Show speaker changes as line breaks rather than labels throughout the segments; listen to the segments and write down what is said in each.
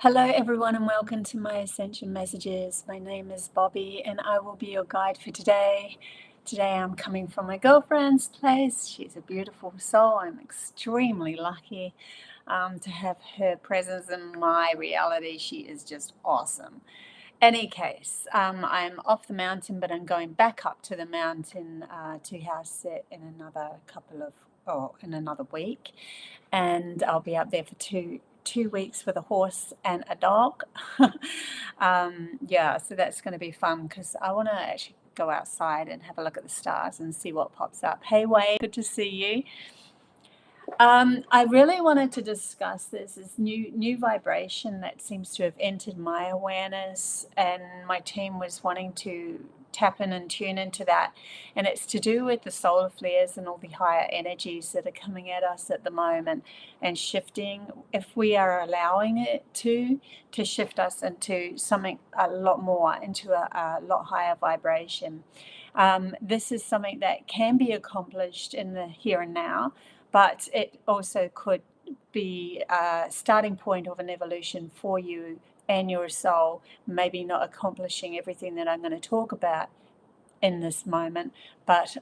Hello everyone and welcome to my Ascension Messages. My name is Bobby and I will be your guide for today. Today I'm coming from my girlfriend's place. She's a beautiful soul. I'm extremely lucky to have her presence in my reality. She is just awesome. Any case, I'm off the mountain, but I'm going back up to the mountain to house sit in another week, and I'll be up there for two weeks with a horse and a dog. Yeah, so that's going to be fun because I want to actually go outside and have a look at the stars and see what pops up. Hey Wade, good to see you. I really wanted to discuss this new vibration that seems to have entered my awareness, and my team was wanting to tap in and tune into that. And it's to do with the solar flares and all the higher energies that are coming at us at the moment and shifting, if we are allowing it to shift us into something a lot more, into a lot higher vibration. This is something that can be accomplished in the here and now, but it also could be a starting point of an evolution for you and your soul, maybe not accomplishing everything that I'm going to talk about in this moment, but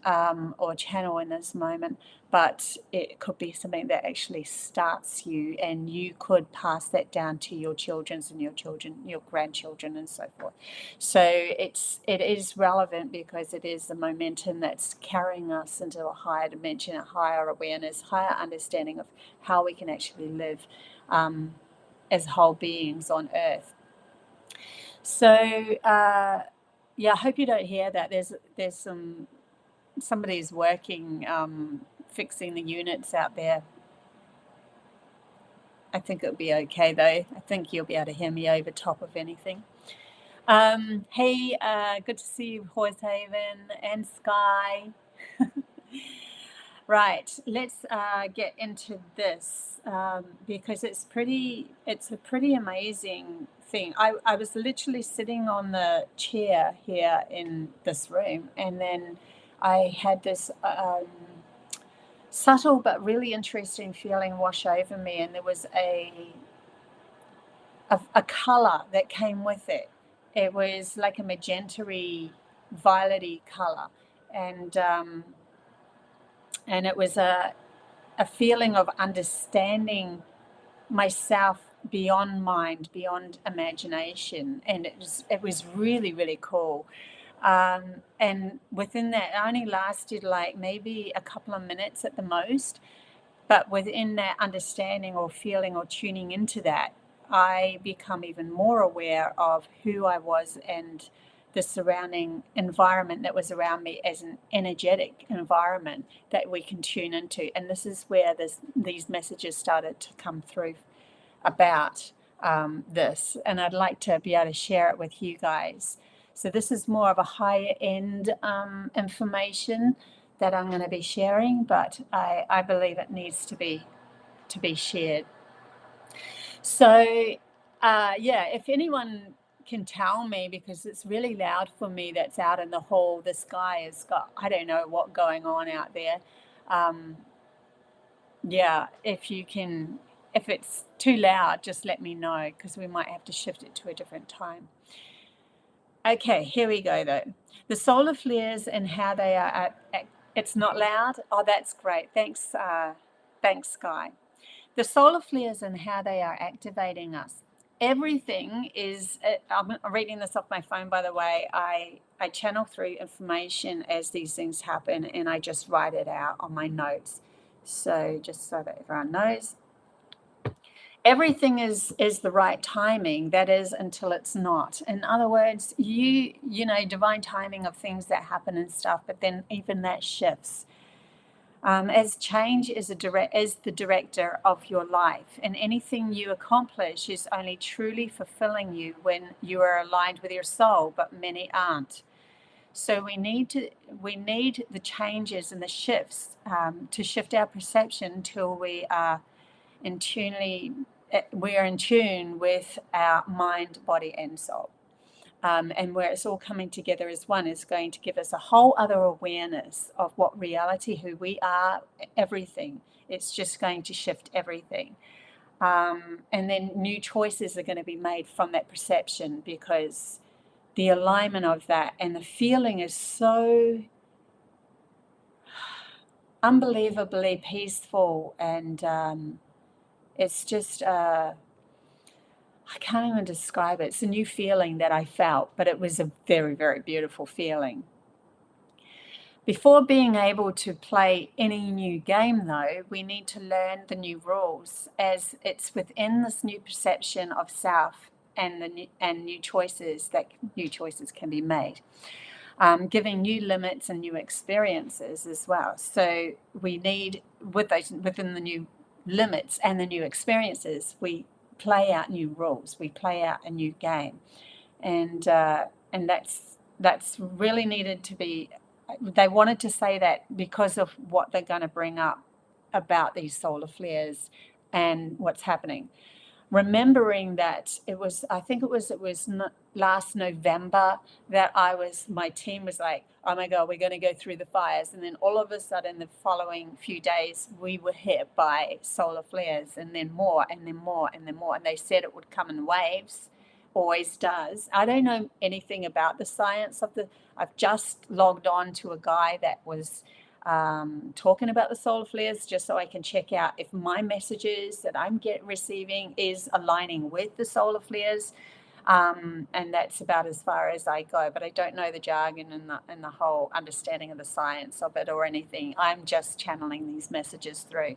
or channel in this moment, but it could be something that actually starts you, and you could pass that down to your children's and your children, your grandchildren, and so forth. So it is relevant because it is the momentum that's carrying us into a higher dimension, a higher awareness, higher understanding of how we can actually live as whole beings on Earth. So yeah, I hope you don't hear that. There's somebody's working fixing the units out there. I think it'll be okay though. I think you'll be able to hear me over top of anything. Hey, good to see you, Horsehaven and Sky. Right, let's get into this because it's a pretty amazing thing. I was literally sitting on the chair here in this room, and then I had this subtle but really interesting feeling wash over me, and there was a color that came with it. It was like a magenta-y, violet-y color, and it was a feeling of understanding myself beyond mind, beyond imagination, and it was really, really cool. And within that, it only lasted like maybe a couple of minutes at the most, but within that understanding or feeling or tuning into that, I become even more aware of who I was and the surrounding environment that was around me as an energetic environment that we can tune into. And this is where these messages started to come through about this. And I'd like to be able to share it with you guys. So this is more of a higher end information that I'm going to be sharing, but I believe it needs to be shared. So yeah, if anyone can tell me, because it's really loud for me that's out in the hall, the sky has got, I don't know what going on out there. Yeah, if it's too loud, just let me know, because we might have to shift it to a different time. Okay, here we go though. The solar flares and how they are, it's not loud? Oh, that's great. Thanks, Sky. The solar flares and how they are activating us. Everything is, I'm reading this off my phone, by the way. I channel through information as these things happen, and I just write it out on my notes. So just so that everyone knows, everything is the right timing. That is, until it's not. In other words, you know, divine timing of things that happen and stuff, but then even that shifts. As change is the director of your life, and anything you accomplish is only truly fulfilling you when you are aligned with your soul, but many aren't. So we need the changes and the shifts to shift our perception until we are in tune with our mind, body, and soul. And where it's all coming together as one is going to give us a whole other awareness of what reality, who we are, everything. It's just going to shift everything. And then new choices are going to be made from that perception, because the alignment of that and the feeling is so unbelievably peaceful, and it's just I can't even describe it. It's a new feeling that I felt, but it was a very, very beautiful feeling. Before being able to play any new game, though, we need to learn the new rules, as it's within this new perception of self and new choices can be made, giving new limits and new experiences as well. So we need, within the new limits and the new experiences, we play out new rules. We play out a new game, and that's really needed to be. They wanted to say that because of what they're going to bring up about these solar flares and what's happening. Remembering that I think it was last November that my team was like, oh my God, we're going to go through the fires. And then all of a sudden, the following few days, we were hit by solar flares, and then more, and then more, and then more. And they said it would come in waves, always does. I don't know anything about the science of I've just logged on to a guy that was talking about the solar flares, just so I can check out if my messages that I'm receiving is aligning with the solar flares, and that's about as far as I go. But I don't know the jargon and the whole understanding of the science of it or anything. I'm just channeling these messages through.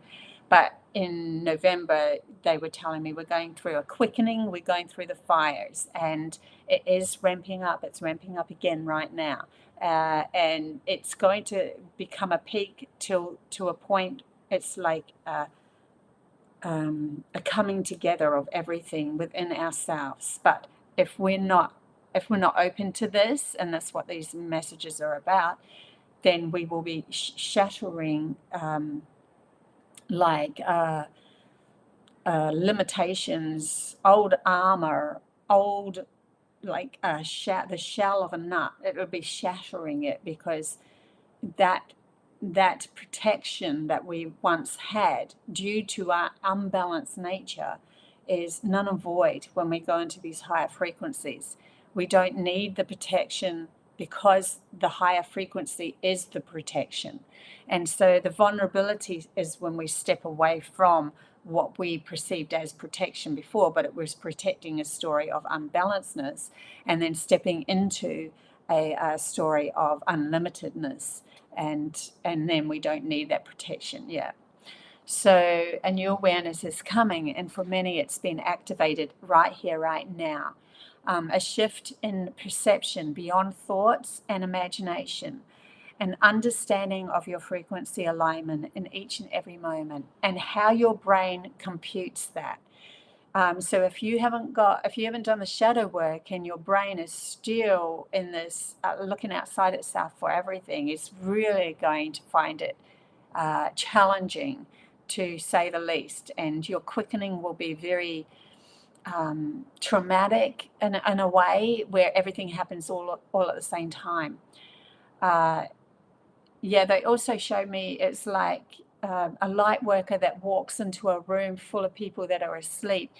But in November, they were telling me we're going through a quickening, we're going through the fires, and it is ramping up. It's ramping up again right now. And it's going to become a peak to a point. It's like a coming together of everything within ourselves. But if we're not open to this, and that's what these messages are about, then we will be shattering limitations, old armor, old, like the shell of a nut. It would be shattering it, because that protection that we once had, due to our unbalanced nature, is null and void when we go into these higher frequencies. We don't need the protection, because the higher frequency is the protection. And so the vulnerability is when we step away from what we perceived as protection before, but it was protecting a story of unbalancedness, and then stepping into a story of unlimitedness, and then we don't need that protection. Yeah. So a new awareness is coming, and for many it's been activated right here, right now. A shift in perception beyond thoughts and imagination, an understanding of your frequency alignment in each and every moment, and how your brain computes that. So if you haven't done the shadow work, and your brain is still in this looking outside itself for everything, it's really going to find it challenging, to say the least. And your quickening will be very traumatic in a way, where everything happens all at the same time. They also showed me it's like a light worker that walks into a room full of people that are asleep.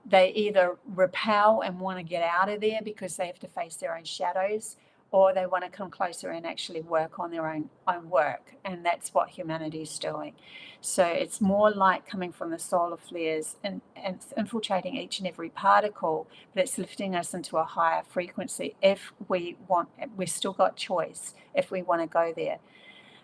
They either repel and want to get out of there because they have to face their own shadows, or they want to come closer and actually work on their own work. And that's what humanity is doing. So it's more light coming from the solar flares, and it's infiltrating each and every particle, but it's lifting us into a higher frequency. If we've still got choice if we want to go there.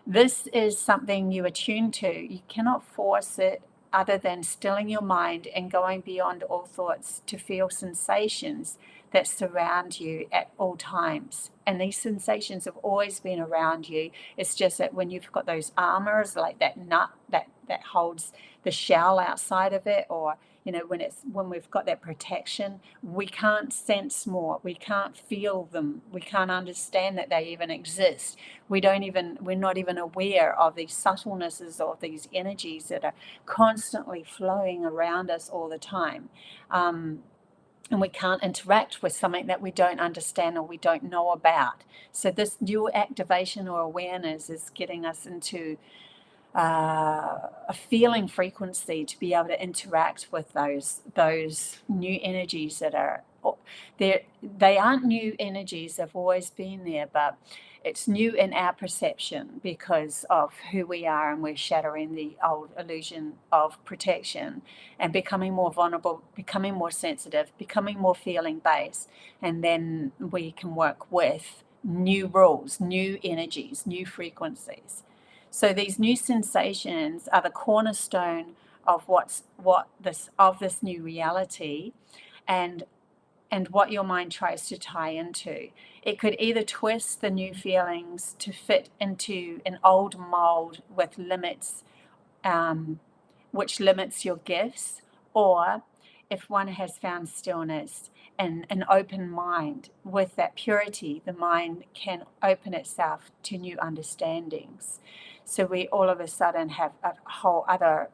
This is something you attune to. You cannot force it, other than stilling your mind and going beyond all thoughts to feel sensations that surround you at all times. And these sensations have always been around you. It's just that when you've got those armors, like that nut that holds the shell outside of it, or when we've got that protection, we can't sense more. We can't feel them. We can't understand that they even exist. We're not even aware of these subtlenesses of these energies that are constantly flowing around us all the time. And we can't interact with something that we don't understand or we don't know about. So this new activation or awareness is getting us into a feeling frequency to be able to interact with those new energies that are there. They aren't new energies, they've always been there, but it's new in our perception because of who we are, and we're shattering the old illusion of protection and becoming more vulnerable, becoming more sensitive, becoming more feeling based, and then we can work with new rules, new energies, new frequencies. So these new sensations are the cornerstone of this new reality, and what your mind tries to tie into. It could either twist the new feelings to fit into an old mold with limits, which limits your gifts, or if one has found stillness and an open mind, with that purity, the mind can open itself to new understandings. So we all of a sudden have a whole other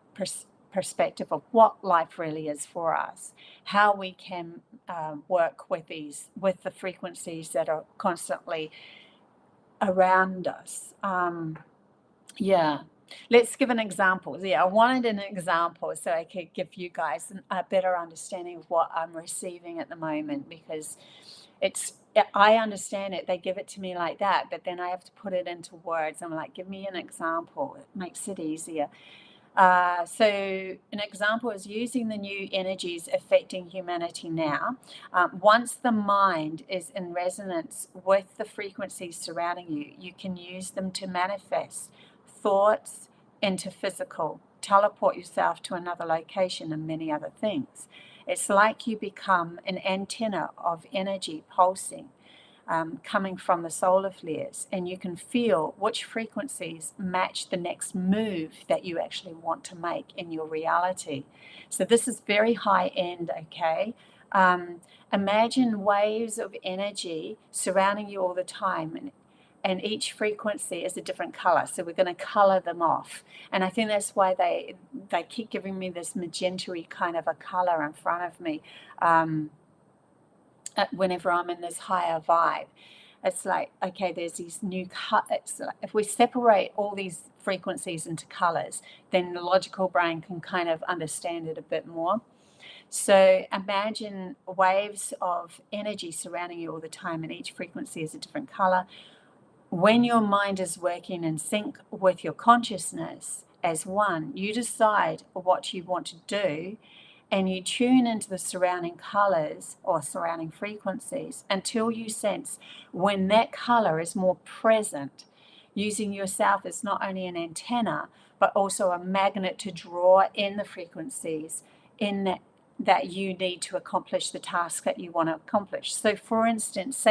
perspective of what life really is for us, how we can work with the frequencies that are constantly around us. Let's give an example. I wanted an example so I could give you guys a better understanding of what I'm receiving at the moment, because I understand it. They give it to me like that, but then I have to put it into words. I'm like, give me an example. It makes it easier. So an example is using the new energies affecting humanity now. Once the mind is in resonance with the frequencies surrounding you, you can use them to manifest thoughts into physical, teleport yourself to another location, and many other things. It's like you become an antenna of energy pulsing, coming from the solar flares, and you can feel which frequencies match the next move that you actually want to make in your reality. So this is very high end, okay? Imagine waves of energy surrounding you all the time, and each frequency is a different color. So we're going to color them off. And I think that's why they keep giving me this magenta-y kind of a color in front of me. Whenever I'm in this higher vibe, it's like, okay, there's these new colors. Like if we separate all these frequencies into colors, then the logical brain can kind of understand it a bit more. So imagine waves of energy surrounding you all the time, and each frequency is a different color. When your mind is working in sync with your consciousness as one, you decide what you want to do, and you tune into the surrounding colors or surrounding frequencies until you sense when that color is more present, using yourself as not only an antenna, but also a magnet to draw in the frequencies in that you need to accomplish the task that you want to accomplish. So for instance,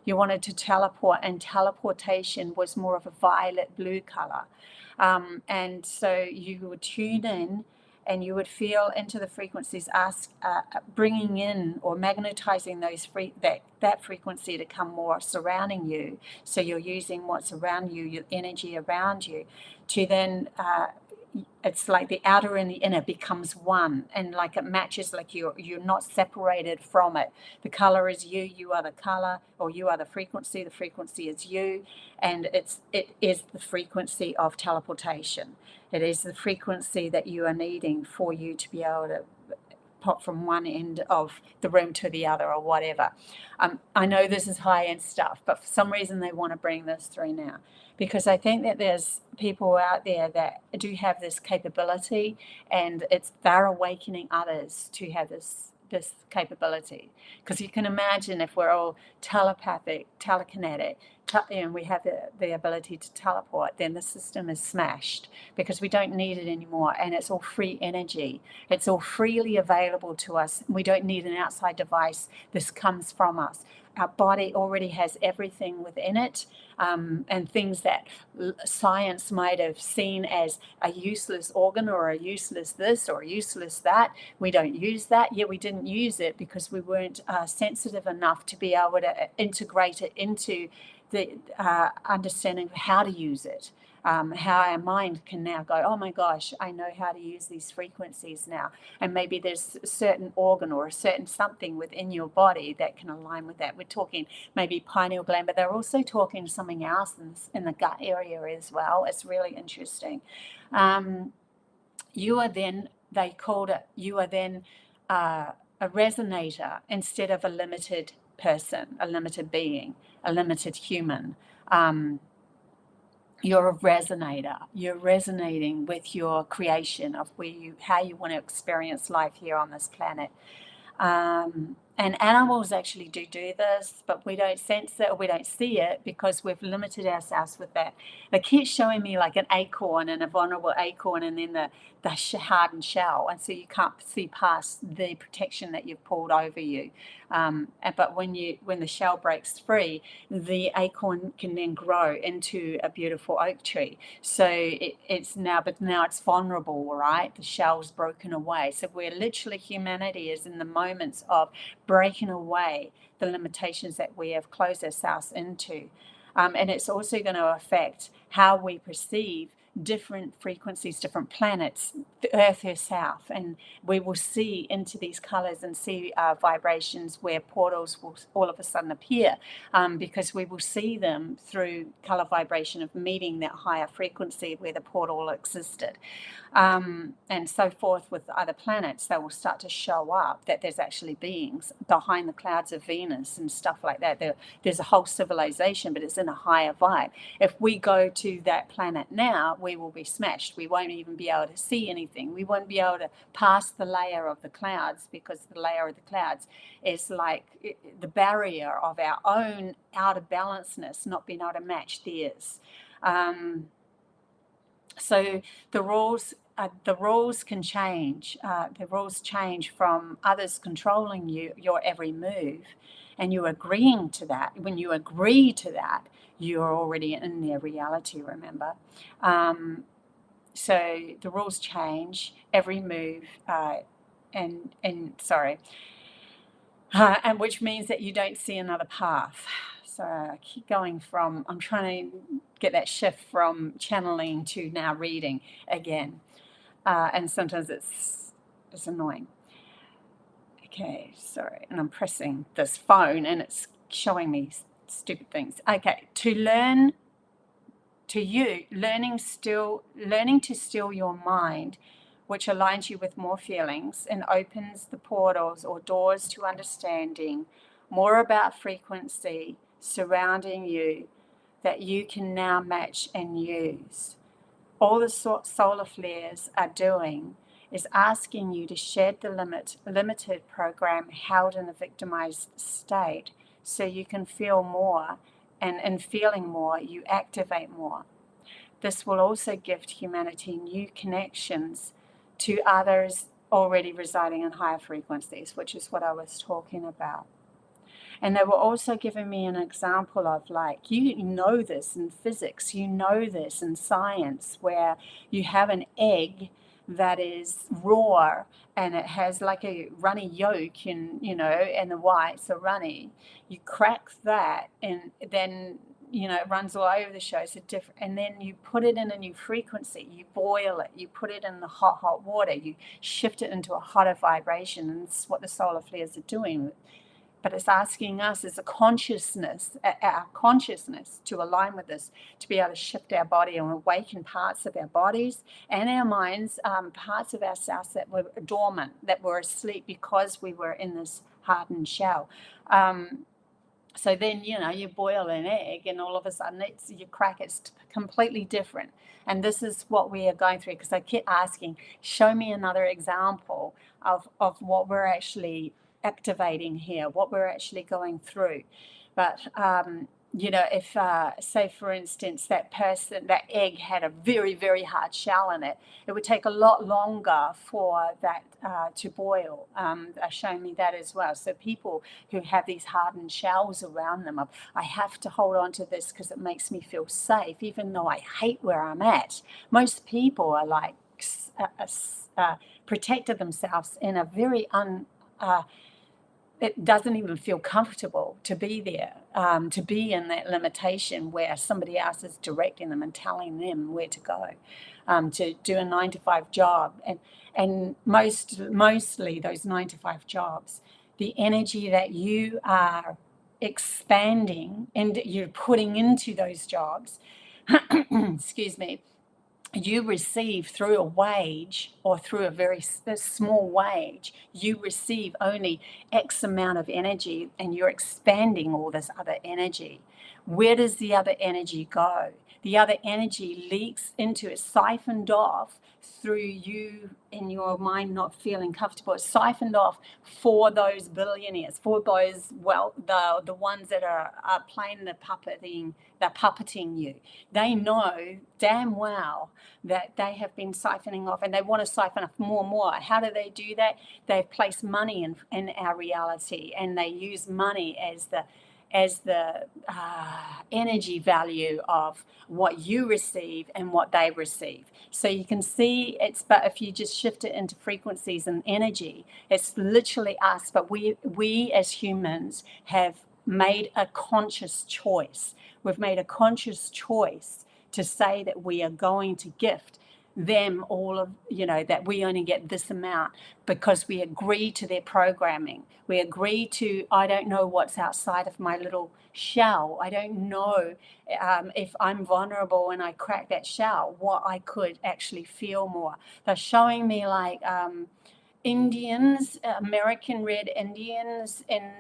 you wanted to teleport, and teleportation was more of a violet blue color. And so you would tune in, and you would feel into the frequencies, bringing in or magnetizing that frequency to come more surrounding you. So you're using what's around you, your energy around you, to then it's like the outer and the inner becomes one, and like it matches, like you're not separated from it. The color is you, you are the color, or you are the frequency is you, and it is the frequency of teleportation. It is the frequency that you are needing for you to be able to pop from one end of the room to the other, or whatever. I know this is high-end stuff, but for some reason they want to bring this through now, because I think that there's people out there that do have this capability, and they're awakening others to have this capability. Because you can imagine, if we're all telepathic, telekinetic, and we have the ability to teleport, then the system is smashed, because we don't need it anymore, and it's all free energy. It's all freely available to us. We don't need an outside device. This comes from us. Our body already has everything within it, and things that science might have seen as a useless organ, or a useless this, or a useless that. We don't use that. Yeah, we didn't use it because we weren't sensitive enough to be able to integrate it into the understanding of how to use it. how our mind can now go, oh my gosh, I know how to use these frequencies now. And maybe there's a certain organ or a certain something within your body that can align with that. We're talking maybe pineal gland, but they're also talking something else in the gut area as well. It's really interesting. You are then, they called it, you are then a resonator instead of a limited person, a limited being, a limited human. You're a resonator. You're resonating with your creation of how you want to experience life here on this planet. And animals actually do this, but we don't sense it or we don't see it because we've limited ourselves with that. They keep showing me like an acorn and a vulnerable acorn and then the hardened shell. And so you can't see past the protection that you've pulled over you. But when the shell breaks free, the acorn can then grow into a beautiful oak tree. So it's now it's vulnerable, right? The shell's broken away. So we're literally, humanity is in the moments of breaking away the limitations that we have closed ourselves into. And it's also going to affect how we perceive different frequencies, different planets, the Earth herself, and we will see into these colors and see vibrations where portals will all of a sudden appear, because we will see them through color vibration of meeting that higher frequency where the portal existed. And so forth with other planets. They will start to show up that there's actually beings behind the clouds of Venus and stuff like that. There's a whole civilization, but it's in a higher vibe. If we go to that planet now, we will be smashed. We won't even be able to see anything. We won't be able to pass the layer of the clouds, because the layer of the clouds is like the barrier of our own out of balanceness, not being able to match theirs. So the rules can change. The rules change from others controlling you, your every move, and you agreeing to that. When you agree to that, you're already in their reality, remember. So the rules change every move, and which means that you don't see another path. So I keep going I'm trying to get that shift from channeling to now reading again. And sometimes it's annoying. Okay, sorry. And I'm pressing this phone and it's showing me stupid things. Okay, learning to still your mind, which aligns you with more feelings and opens the portals or doors to understanding more about frequency surrounding you that you can now match and use. All the solar flares are doing is asking you to shed the limited program held in a victimized state so you can feel more, and in feeling more, you activate more. This will also gift humanity new connections to others already residing in higher frequencies, which is what I was talking about. And they were also giving me an example of, like, you know this in physics, you know this in science, where you have an egg that is raw and it has like a runny yolk, and and the whites are runny. You crack that and then it runs all over the show. So different, and then you put it in a new frequency. You boil it. You put it in the hot water. You shift it into a hotter vibration, and this is what the solar flares are doing. But it's asking us as a consciousness, our consciousness, to align with this, to be able to shift our body and awaken parts of our bodies and our minds, parts of ourselves that were dormant, that were asleep because we were in this hardened shell. So then, you boil an egg and all of a sudden you crack, it's completely different. And this is what we are going through, because I keep asking, show me another example of what we're actually activating here, what we're actually going through. But if say for instance that egg had a very, very hard shell in it, it would take a lot longer for that to boil. They're showing me that as well. So people who have these hardened shells around them, I have to hold on to this because it makes me feel safe, even though I hate where I'm at. Most people are like protected themselves in a very it doesn't even feel comfortable to be there, to be in that limitation where somebody else is directing them and telling them where to go, to do a 9-to-5 job. And mostly those 9-to-5 jobs, the energy that you are expanding and you're putting into those jobs, excuse me, you receive through a wage or through a very small wage, you receive only X amount of energy and you're expanding all this other energy. Where does the other energy go? The other energy leaks into, it's siphoned off through you in your mind not feeling comfortable. It's siphoned off for those billionaires, for those, well, the ones that are playing the puppeting, they're puppeting you. They know damn well that they have been siphoning off and they want to siphon off more and more. How do they do that? They place money in our reality, and they use money as the energy value of what you receive and what they receive. So you can see but if you just shift it into frequencies and energy, it's literally us. But we as humans have made a conscious choice. We've made a conscious choice to say that we are going to gift them all of, that we only get this amount because we agree to their programming. We agree to, I don't know what's outside of my little shell. I don't know if I'm vulnerable and I crack that shell, what I could actually feel more. They're showing me like Indians, American red Indians in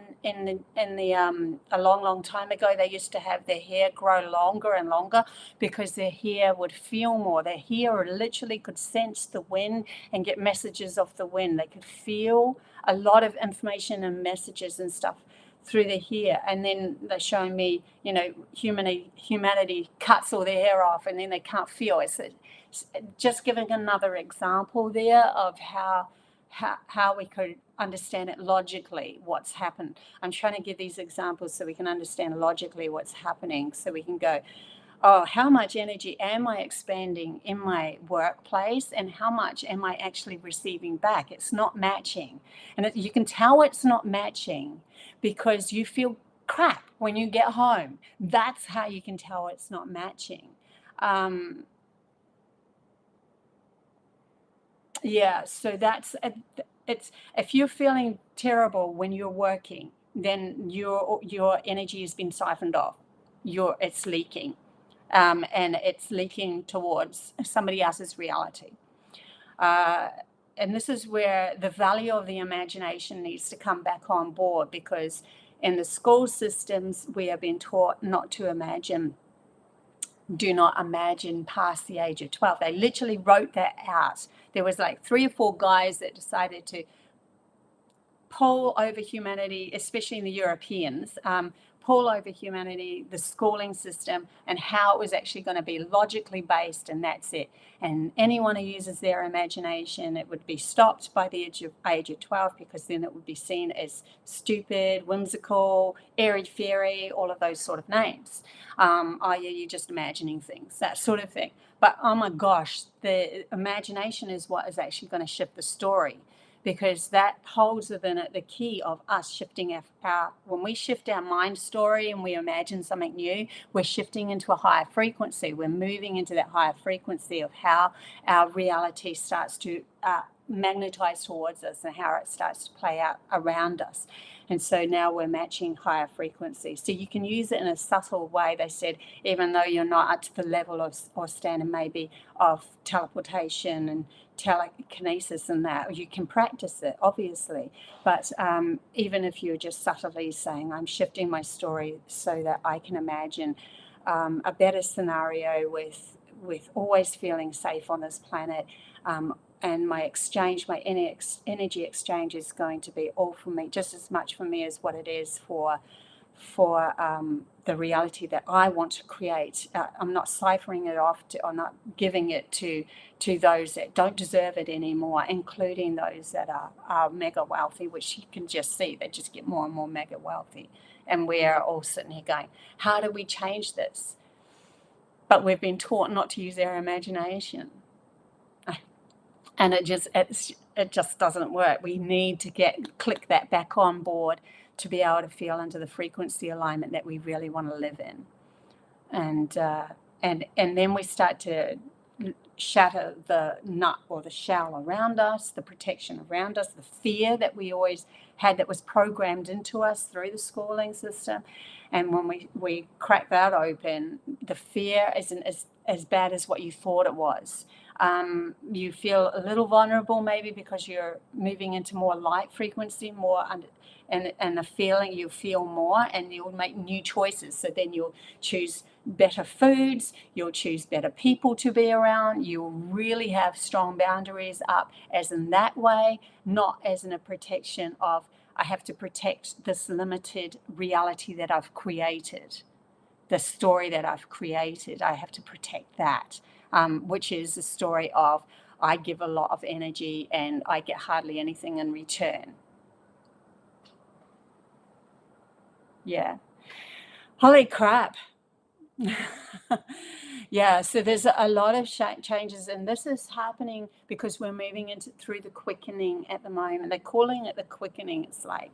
the a long time ago, they used to have their hair grow longer and longer because their hair would feel more. Their hair literally could sense the wind and get messages off the wind. They could feel a lot of information and messages and stuff through the hair. And then they're showing me, humanity cuts all their hair off and then they can't feel. It's just giving another example there of how we could understand it logically, what's happened. I'm trying to give these examples so we can understand logically what's happening, so we can go, oh, how much energy am I expanding in my workplace and how much am I actually receiving back? It's not matching. And you can tell it's not matching because you feel crap when you get home. That's how you can tell it's not matching. Yeah, so it's if you're feeling terrible when you're working, then your energy has been siphoned off. It's leaking, and it's leaking towards somebody else's reality. And this is where the value of the imagination needs to come back on board, because in the school systems we have been taught not to imagine. Do not imagine past the age of 12. They literally wrote that out. There was like 3 or 4 guys that decided to pull over humanity, especially in the Europeans, pull over humanity, the schooling system, and how it was actually going to be logically based, and that's it. And anyone who uses their imagination, it would be stopped by the age of 12, because then it would be seen as stupid, whimsical, airy-fairy, all of those sort of names. Oh yeah, you're just imagining things, that sort of thing. But oh my gosh, the imagination is what is actually going to shift the story, because that holds within it the key of us shifting when we shift our mind story and we imagine something new, we're shifting into a higher frequency. We're moving into that higher frequency of how our reality starts to magnetize towards us and how it starts to play out around us. And so now we're matching higher frequencies. So you can use it in a subtle way. They said, even though you're not up to the level of, or standard maybe, of teleportation and telekinesis and that, you can practice it, obviously. But even if you're just subtly saying, I'm shifting my story so that I can imagine a better scenario with always feeling safe on this planet, and my energy exchange is going to be all for me, just as much for me as what it is for the reality that I want to create. I'm not ciphering it off, or not giving it to those that don't deserve it anymore, including those that are mega wealthy, which you can just see, they just get more and more mega wealthy. And we're all sitting here going, how do we change this? But we've been taught not to use our imagination. And it's it just doesn't work. We need to click that back on board to be able to feel into the frequency alignment that we really want to live in. And then we start to shatter the nut or the shell around us, the protection around us, the fear that we always had that was programmed into us through the schooling system. And when we crack that open, the fear isn't as bad as what you thought it was. You feel a little vulnerable maybe because you're moving into more light frequency, more and the feeling you feel more, and you'll make new choices. So then you'll choose better foods, you'll choose better people to be around, you'll really have strong boundaries up as in that way, not as in a protection of, I have to protect this limited reality that I've created, the story that I've created. I have to protect that, which is the story of, I give a lot of energy and I get hardly anything in return. Yeah. Holy crap. Yeah, so there's a lot of changes, and this is happening because we're moving through the quickening at the moment. They're calling it the quickening. It's like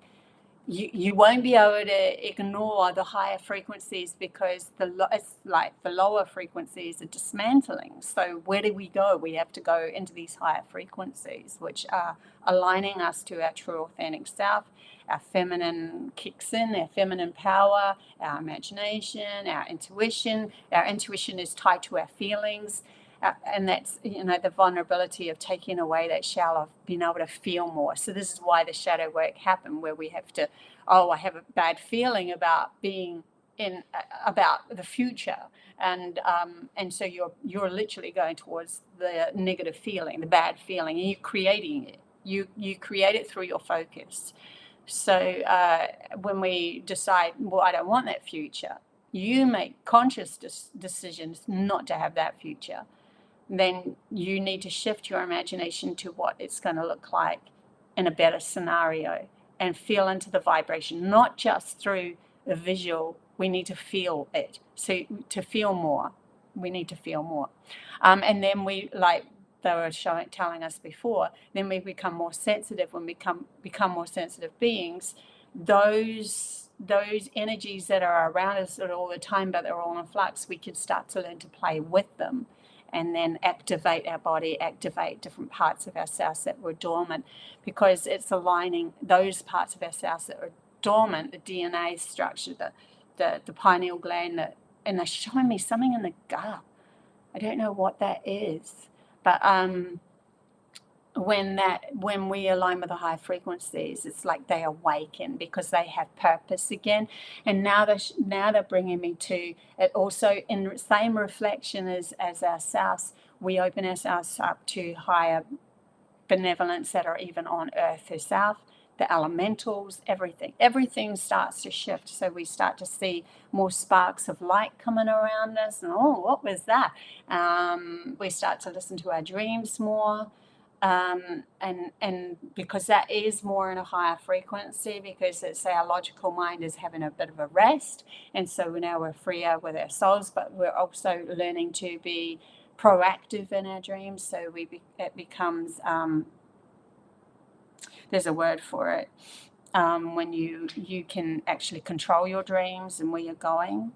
you won't be able to ignore the higher frequencies because it's like the lower frequencies are dismantling. So where do we go? We have to go into these higher frequencies, which are aligning us to our true authentic self. Our feminine kicks in, our feminine power, our imagination, our intuition. Our intuition is tied to our feelings. And that's, the vulnerability of taking away that shell of being able to feel more. So this is why the shadow work happened, where we have to, I have a bad feeling about being about the future. And so you're literally going towards the negative feeling, the bad feeling, and you're creating it. You create it through your focus. So when we decide, well, I don't want that future, you make conscious decisions not to have that future. Then you need to shift your imagination to what it's going to look like in a better scenario and feel into the vibration, not just through the visual. We need to feel it. So to feel more, we need to feel more. And then we, like they were telling us before, then we become more sensitive. When we become more sensitive beings, those energies that are around us all the time, but they're all in flux, we can start to learn to play with them and then activate our body, activate different parts of ourselves that were dormant, because it's aligning those parts of ourselves that are dormant, the DNA structure, the pineal gland, and they're showing me something in the gut. I don't know what that is, but when we align with the high frequencies, it's like they awaken because they have purpose again. And now they're bringing me to it also in the same reflection as ourselves. We open ourselves up to higher benevolence that are even on Earth herself, the elementals, everything starts to shift. So we start to see more sparks of light coming around us, and what was that? We start to listen to our dreams more. And because that is more in a higher frequency, because it's our logical mind is having a bit of a rest, and so now we're freer with our souls, but we're also learning to be proactive in our dreams. So it becomes there's a word for it, when you can actually control your dreams and where you're going,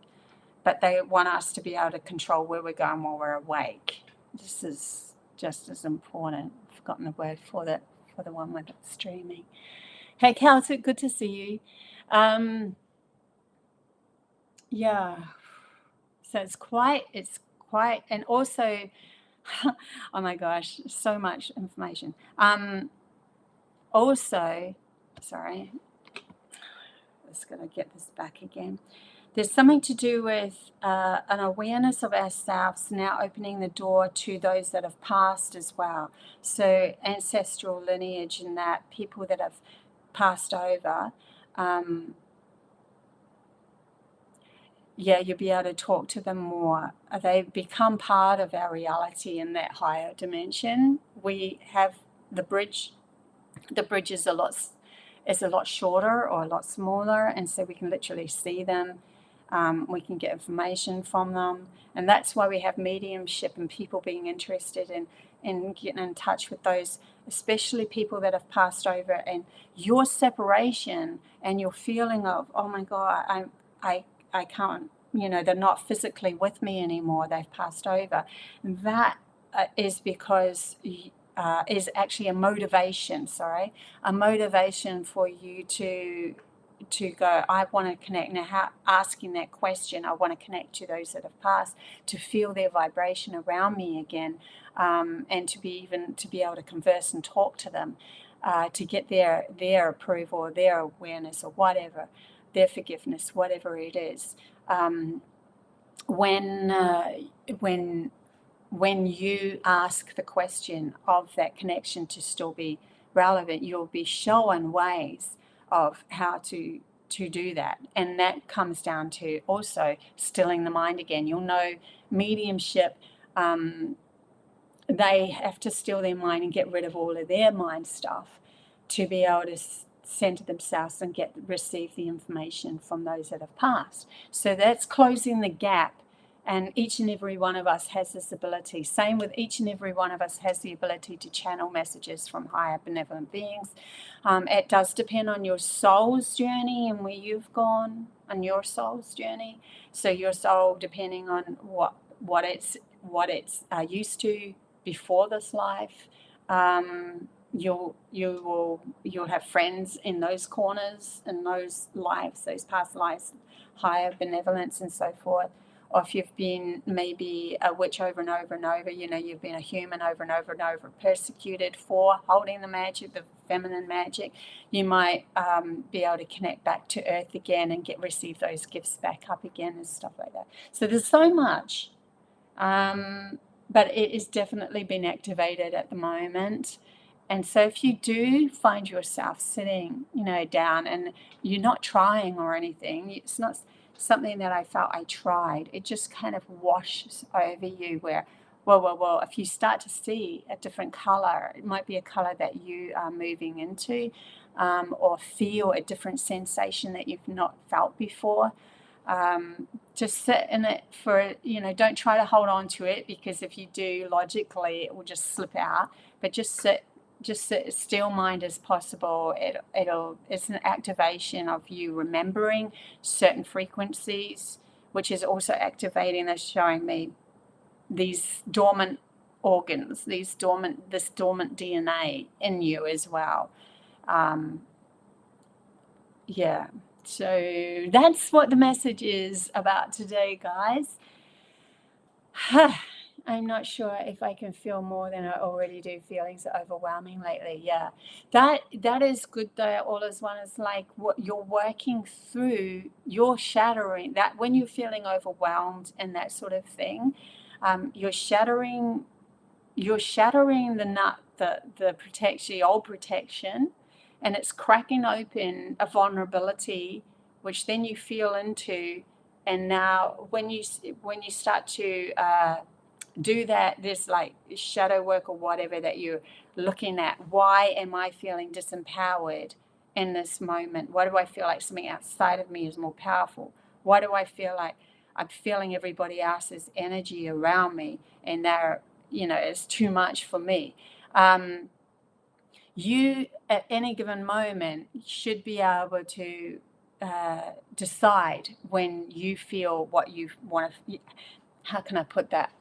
but they want us to be able to control where we're going while we're awake. This is just as important. I've forgotten the word for the one with streaming. Hey, Cal, it's good to see you. Yeah. So it's quite, and also, oh my gosh, so much information. Also, sorry, just going to get this back again. There's something to do with an awareness of ourselves now opening the door to those that have passed as well. So ancestral lineage and that, people that have passed over, you'll be able to talk to them more. They become part of our reality in that higher dimension. We have the bridge. The bridge is a lot shorter or a lot smaller, and so we can literally see them. We can get information from them, and that's why we have mediumship and people being interested in getting in touch with those especially people that have passed over, and your separation and your feeling of, oh my God, I can't, they're not physically with me anymore, they've passed over. That is because is actually a motivation for you to go, I want to connect. Now, how, asking that question, I want to connect to those that have passed, to feel their vibration around me again, and to be able to converse and talk to them, to get their approval or their awareness or whatever, their forgiveness, whatever it is. When you ask the question of that connection to still be relevant, you'll be shown ways of how to do that. And that comes down to also stilling the mind again. You'll know mediumship, they have to still their mind and get rid of all of their mind stuff to be able to center themselves and receive the information from those that have passed. So that's closing the gap. And each and every one of us has this ability. Same with each and every one of us has the ability to channel messages from higher benevolent beings. It does depend on your soul's journey and where you've gone on your soul's journey. So your soul, depending on what it's used to before this life, you'll have friends in those corners, in those lives, those past lives, higher benevolence and so forth. Or if you've been maybe a witch over and over and over, you've been a human over and over and over, persecuted for holding the magic, the feminine magic, you might be able to connect back to earth again and receive those gifts back up again and stuff like that. So there's so much, but it is definitely been activated at the moment. And so if you do find yourself sitting, down and you're not trying or anything, it's not something that I felt I tried. It just kind of washes over you where, well, if you start to see a different color, it might be a color that you are moving into, or feel a different sensation that you've not felt before. Just sit in it for, don't try to hold on to it, because if you do, logically, it will just slip out. But just sit as still mind as possible. It's an activation of you remembering certain frequencies, which is also activating, that's showing me these dormant organs, this dormant DNA in you as well. Yeah. So that's what the message is about today, guys. I'm not sure if I can feel more than I already do. Feelings are overwhelming lately. Yeah, that is good though. All is one is like what you're working through. You're shattering that when you're feeling overwhelmed and that sort of thing. You're shattering the nut, the protection, the old protection, and it's cracking open a vulnerability, which then you feel into. And now when you start to do that, there's like shadow work or whatever that you're looking at. Why am I feeling disempowered in this moment? Why do I feel like something outside of me is more powerful? Why do I feel like I'm feeling everybody else's energy around me and they're, it's too much for me? You, at any given moment, should be able to decide when you feel what you want to. How can I put that?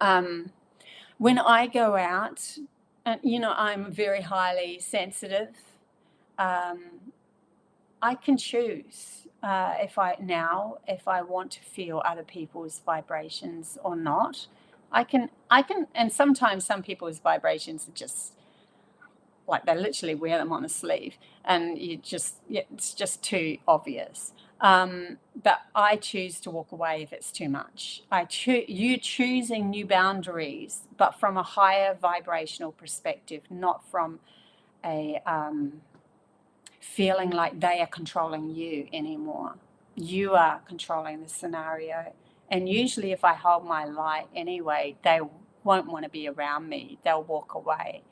When I go out, and I'm very highly sensitive, I can choose if I want to feel other people's vibrations or not. I can, and sometimes some people's vibrations are just like they literally wear them on the sleeve, and it's just too obvious. But I choose to walk away if it's too much. You choosing new boundaries, but from a higher vibrational perspective, not from a feeling like they are controlling you anymore. You are controlling the scenario. And usually if I hold my light anyway, they won't want to be around me. They'll walk away.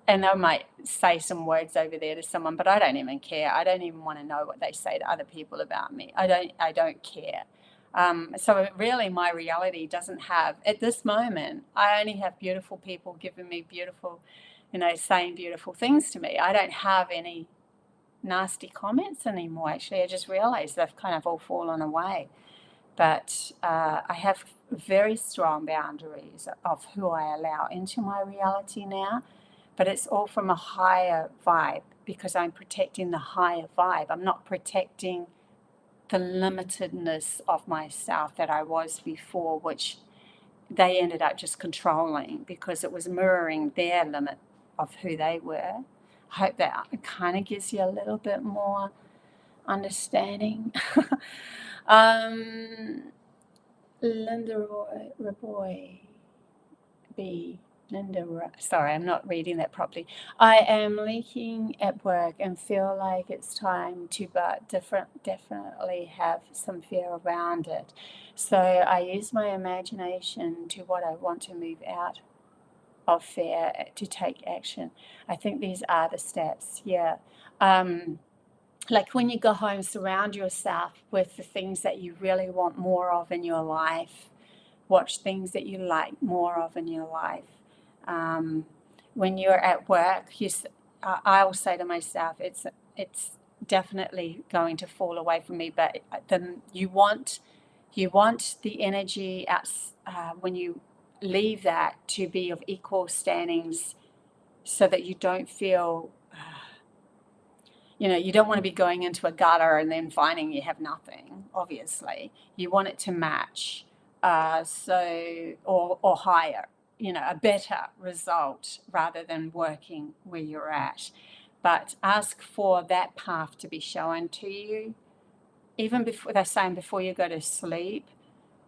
And I might say some words over there to someone, but I don't even care. I don't even want to know what they say to other people about me. I don't care. So really my reality doesn't have, at this moment, I only have beautiful people giving me beautiful saying beautiful things to me. I don't have any nasty comments anymore, actually. I just realized they've kind of all fallen away. But I have very strong boundaries of who I allow into my reality now. But it's all from a higher vibe, because I'm protecting the higher vibe. I'm not protecting the limitedness of myself that I was before, which they ended up just controlling because it was mirroring their limit of who they were. I hope that kind of gives you a little bit more understanding. Linda Roy B. Sorry, I'm not reading that properly. I am leaking at work and feel like it's time to, but definitely have some fear around it. So I use my imagination to what I want to move out of fear to take action. I think these are the steps. Yeah. Like when you go home, surround yourself with the things that you really want more of in your life. Watch things that you like more of in your life. When you're at work, I will say to myself, it's definitely going to fall away from me. But you want the energy when you leave that to be of equal standings, so that you don't feel. You don't want to be going into a gutter and then finding you have nothing. Obviously, you want it to match, or higher. A better result rather than working where you're at. But ask for that path to be shown to you, even before they're saying before you go to sleep,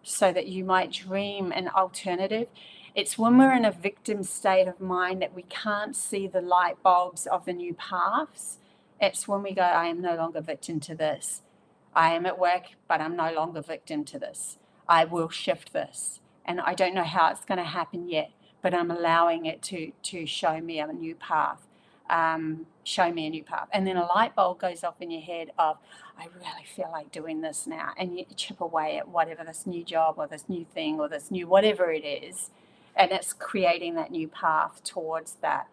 so that you might dream an alternative. It's when we're in a victim state of mind that we can't see the light bulbs of the new paths. It's when we go, I am no longer victim to this. I am at work, but I'm no longer victim to this. I will shift this. And I don't know how it's going to happen yet, but I'm allowing it to show me a new path. Show me a new path. And then a light bulb goes off in your head of, I really feel like doing this now. And you chip away at whatever, this new job or this new thing or this new whatever it is. And it's creating that new path towards that.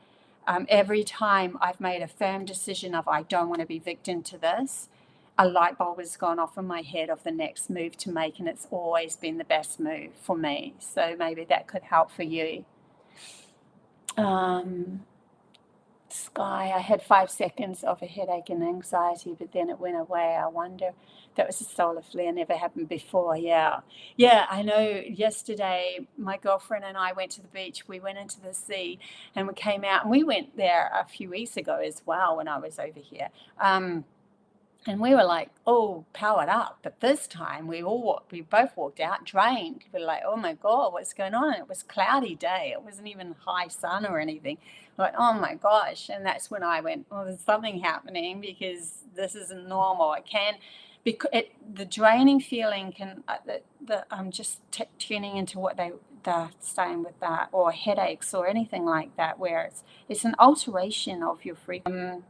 Every time I've made a firm decision of I don't want to be victim to this, a light bulb has gone off in my head of the next move to make, and it's always been the best move for me. So maybe that could help for you. Sky, I had 5 seconds of a headache and anxiety, but then it went away. I wonder, that was a solar flare, never happened before. Yeah, I know. Yesterday, my girlfriend and I went to the beach. We went into the sea and we came out, and we went there a few weeks ago as well when I was over here. And we were like, oh, powered up. But this time we both walked out drained. We were like, oh my God, what's going on? And it was a cloudy day. It wasn't even high sun or anything. We're like, oh my gosh. And that's when I went, oh, there's something happening, because this isn't normal. The draining feeling can, I'm just tuning into what they're saying with that, or headaches or anything like that, where it's an alteration of your frequency.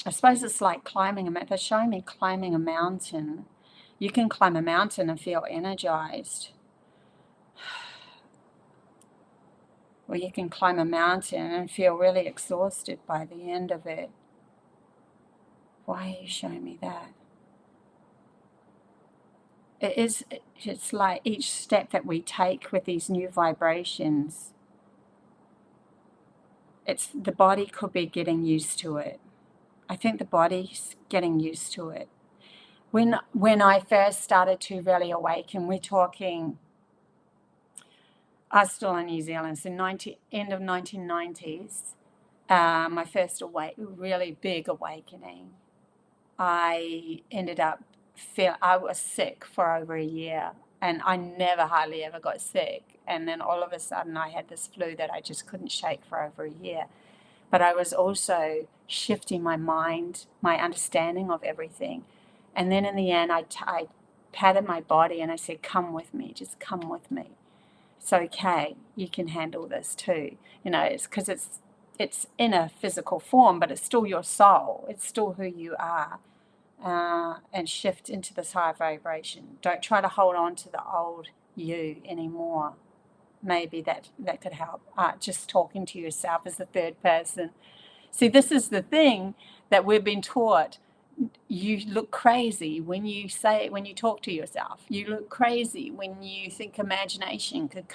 I suppose it's like climbing they're showing me climbing a mountain. You can climb a mountain and feel energized. Or you can climb a mountain and feel really exhausted by the end of it. Why are you showing me that? It's like each step that we take with these new vibrations, the body could be getting used to it. I think the body's getting used to it. When I first started to really awaken, we're talking, I was still in New Zealand, so end of 1990s, my first really big awakening. I ended up I was sick for over a year, and I never hardly ever got sick. And then all of a sudden I had this flu that I just couldn't shake for over a year. But I was also shifting my mind, my understanding of everything. And then in the end, I patted my body and I said, come with me, just come with me. It's okay, you can handle this too. It's because it's in a physical form, but it's still your soul. It's still who you are. And shift into this higher vibration. Don't try to hold on to the old you anymore. maybe that could help. Just talking to yourself as the third person. See, this is the thing that we've been taught. You look crazy when you talk to yourself. You look crazy when you think imagination could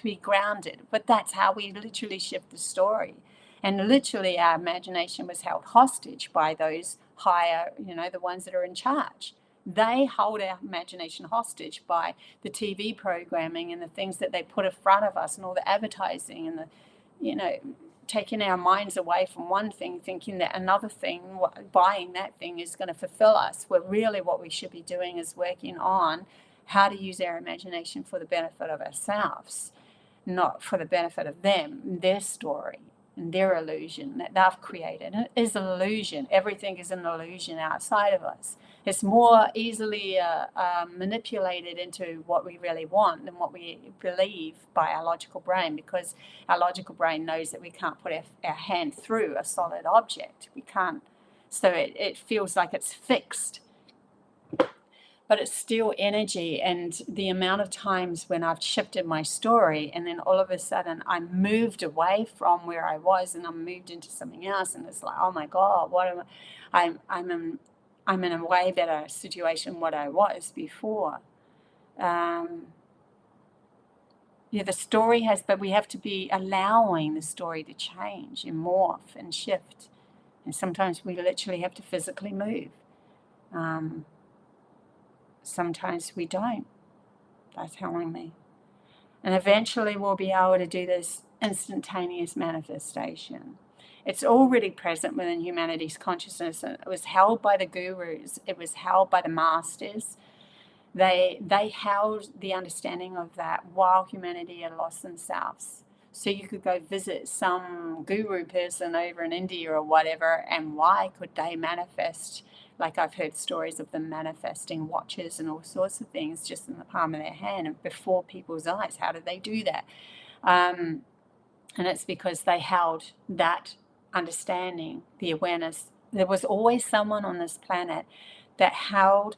be grounded. But that's how we literally shift the story. And literally our imagination was held hostage by those higher, the ones that are in charge. They hold our imagination hostage by the TV programming and the things that they put in front of us and all the advertising and the, taking our minds away from one thing, thinking that another thing, buying that thing is going to fulfill us. Where really what we should be doing is working on how to use our imagination for the benefit of ourselves, not for the benefit of them, their story and their illusion that they've created. It is an illusion. Everything is an illusion outside of us. It's more easily manipulated into what we really want than what we believe by our logical brain, because our logical brain knows that we can't put our hand through a solid object. We can't. So it feels like it's fixed. But it's still energy. And the amount of times when I've shifted my story and then all of a sudden I'm moved away from where I was and I'm moved into something else, and it's like, oh my God, what am I? I'm in a way better situation than what I was before. The story has, but we have to be allowing the story to change and morph and shift. And sometimes we literally have to physically move. Sometimes we don't. They're telling me. And eventually we'll be able to do this instantaneous manifestation. It's already present within humanity's consciousness. And it was held by the gurus. It was held by the masters. They held the understanding of that while humanity had lost themselves. So you could go visit some guru person over in India or whatever, and why could they manifest? Like I've heard stories of them manifesting watches and all sorts of things just in the palm of their hand and before people's eyes. How did they do that? And it's because they held that understanding, the awareness. There was always someone on this planet that held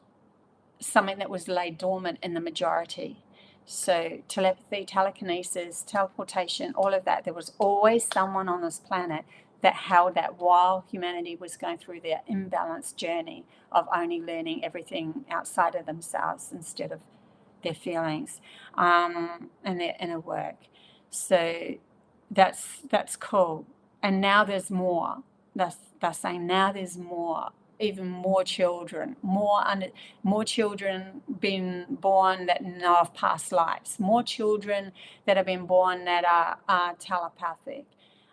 something that was laid dormant in the majority. So telepathy, telekinesis, teleportation, all of that. There was always someone on this planet that held that while humanity was going through their imbalanced journey of only learning everything outside of themselves instead of their feelings and their inner work. So that's cool. And now there's more. They're saying now there's more. Even more children, more children being born that know of past lives, more children that have been born that are telepathic,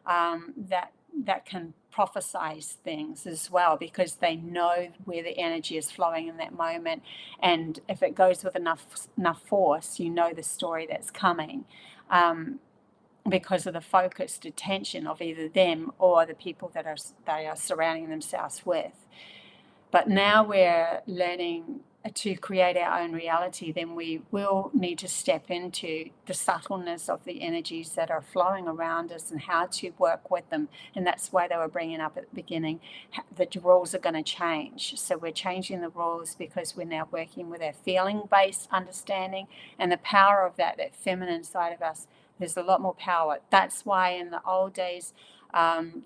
that can prophesize things as well, because they know where the energy is flowing in that moment, and if it goes with enough force, you know the story that's coming. Because of the focused attention of either them or the people that they are surrounding themselves with. But now we're learning to create our own reality, then we will need to step into the subtleness of the energies that are flowing around us and how to work with them. And that's why they were bringing up at the beginning, the rules are going to change. So we're changing the rules because we're now working with our feeling-based understanding and the power of that feminine side of us. There's a lot more power. That's why in the old days,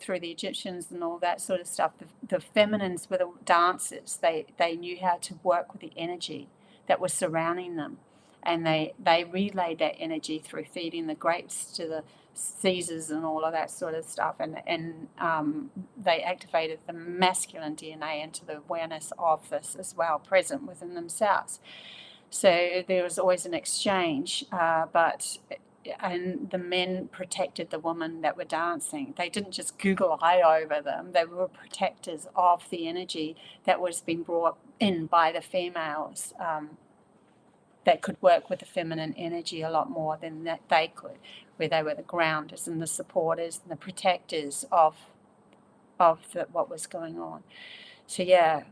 through the Egyptians and all that sort of stuff, the feminines were the dancers. They knew how to work with the energy that was surrounding them. And they relayed that energy through feeding the grapes to the Caesars and all of that sort of stuff. And they activated the masculine DNA into the awareness of this as well, present within themselves. So there was always an exchange, and the men protected the women that were dancing. They didn't just Google eye over them. They were protectors of the energy that was being brought in by the females that could work with the feminine energy a lot more than that they could, where they were the grounders and the supporters and the protectors of what was going on. So yeah,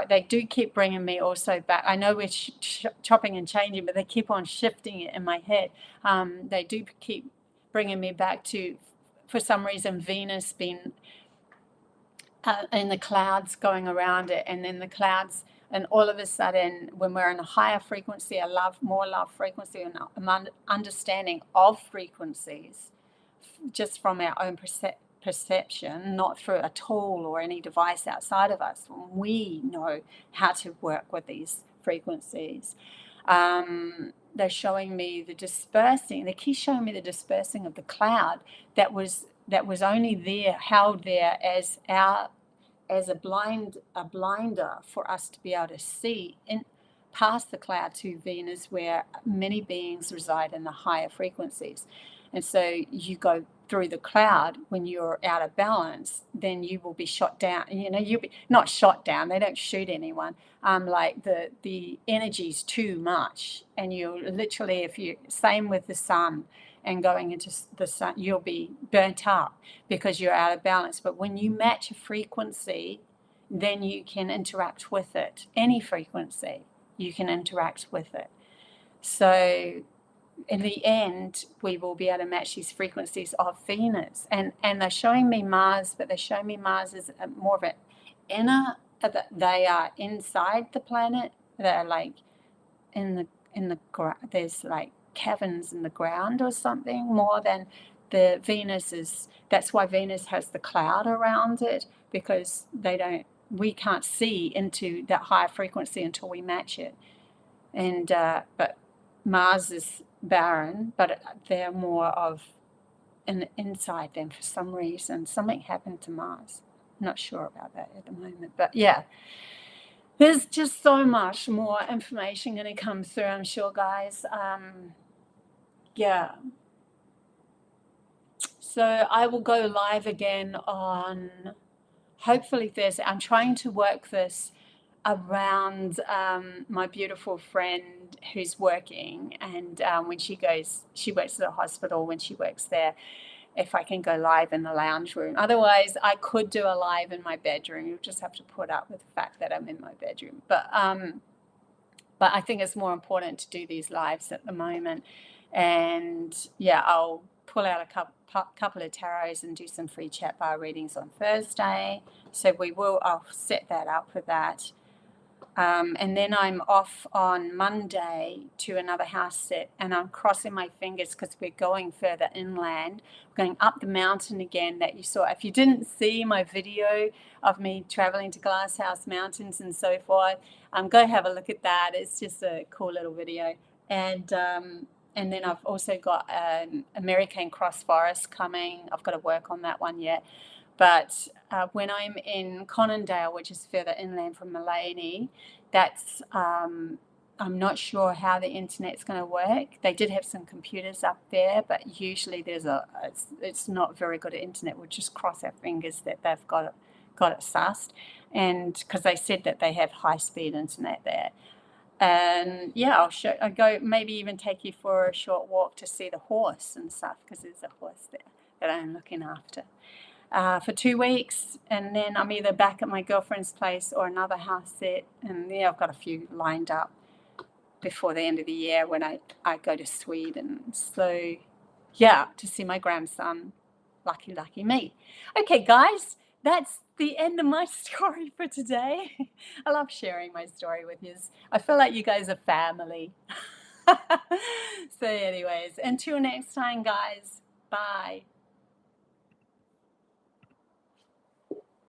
they do keep bringing me also back. I know we're chopping and changing, but they keep on shifting it in my head. They do keep bringing me back to, for some reason, Venus being in the clouds going around it, and then the clouds And all of a sudden, when we're in a higher frequency, more love frequency, and understanding of frequencies, just from our own perception, not through a tool or any device outside of us, when we know how to work with these frequencies. They're showing me the dispersing. They keep showing me the dispersing of the cloud that was only there, held there as a blinder for us to be able to see in past the cloud to Venus, where many beings reside in the higher frequencies. And so you go through the cloud when you're out of balance, then you will be shot down. You'll be not shot down. They don't shoot anyone. Like the energy's too much, and you literally, same with the sun and going into the sun, you'll be burnt up because you're out of balance. But when you match a frequency, then you can interact with it. Any frequency, you can interact with it. So in the end, we will be able to match these frequencies of Venus. And they're showing me Mars, but they're showing me Mars as more of an inner, they are inside the planet. They're like there's like caverns in the ground or something, more than the Venus is. That's why Venus has the cloud around it, because we can't see into that higher frequency until we match it. And but Mars is barren, but they're more of inside them for some reason. Something happened to Mars. I'm not sure about that at the moment, but yeah, there's just so much more information going to come through, I'm sure, guys. Yeah. So I will go live again on hopefully Thursday. I'm trying to work this around my beautiful friend who's working, and when she works at a hospital, when she works there, if I can go live in the lounge room. Otherwise, I could do a live in my bedroom. You'll just have to put up with the fact that I'm in my bedroom. But I think it's more important to do these lives at the moment. And yeah, I'll pull out a couple of tarots and do some free chat bar readings on Thursday. So I'll set that up for that. And then I'm off on Monday to another house set, and I'm crossing my fingers because we're going further inland, going up the mountain again that you saw. If you didn't see my video of me traveling to Glasshouse Mountains and so forth, go have a look at that. It's just a cool little video. And then I've also got an American Cross Forest coming. I've got to work on that one yet. But when I'm in Conondale, which is further inland from Pleiades, I'm not sure how the internet's going to work. They did have some computers up there, but usually it's not very good at internet. We'll just cross our fingers that they've got it sussed, and because they said that they have high-speed internet there. And yeah, I'll go maybe even take you for a short walk to see the horse and stuff, because there's a horse there that I'm looking after. For 2 weeks, and then I'm either back at my girlfriend's place or another house set, and yeah, I've got a few lined up before the end of the year when I go to Sweden. So yeah, to see my grandson. Lucky me. Okay, guys, that's the end of my story for today. I love sharing my story with you. I feel like you guys are family. So anyways, until next time, guys, bye.